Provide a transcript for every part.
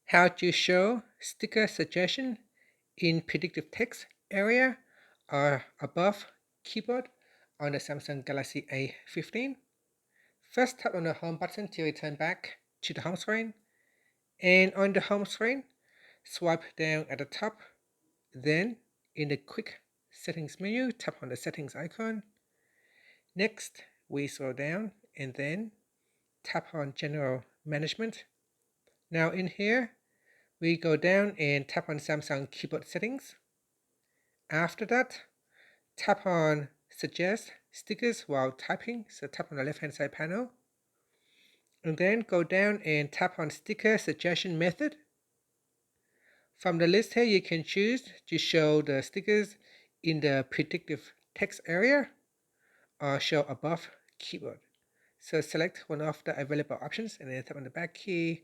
how to show sticker suggestion in predictive text area or above keyboard on the Samsung Galaxy A15. First, tap on the home button to return back to the home screen, and on the home screen swipe down at the top. Then in the quick settings menu, tap on the settings icon. Next, we scroll down and then tap on general management. Now in here we go down and tap on Samsung keyboard settings. After that, tap on suggest stickers while typing, so tap on the left hand side panel, and then go down and tap on sticker suggestion method. From the list here, you can choose to show the stickers in the predictive text area or show above keyboard. So select one of the available options and then tap on the back key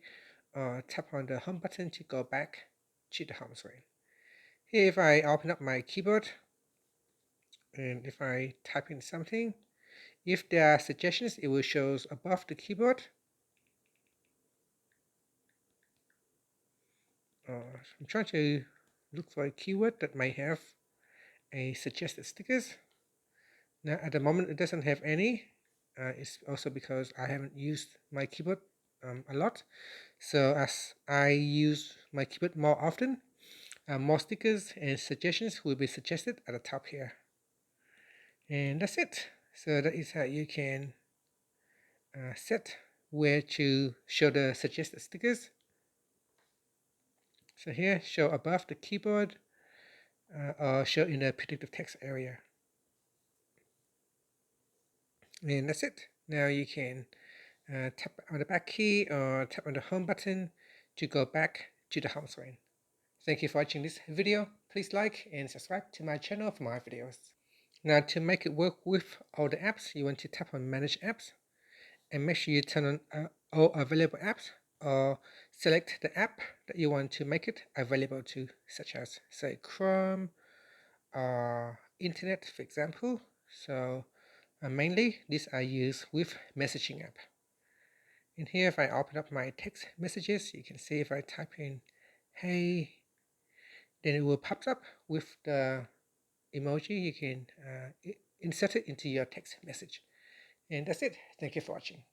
or tap on the home button to go back to the home screen. Here, if I open up my keyboard and if I type in something, if there are suggestions, it will show above the keyboard. I'm trying to look for a keyword that might have a suggested stickers. Now at the moment it doesn't have any. It's also because I haven't used my keyboard a lot. So as I use my keyboard more often, more stickers and suggestions will be suggested at the top here. And that's it. So that is how you can set where to show the suggested stickers. So here, show above the keyboard or show in the predictive text area. And that's it. Now you can tap on the back key or tap on the home button to go back to the home screen. Thank you for watching this video. Please like and subscribe to my channel for more videos. Now to make it work with all the apps, you want to tap on manage apps and make sure you turn on all available apps or select the app that you want to make it available to, such as say Chrome or internet, for example. So mainly these are used with messaging app. In here, if I open up my text messages, you can see if I type in hey, then it will pop up with the emoji. You can insert it into your text message. And that's it. Thank you for watching.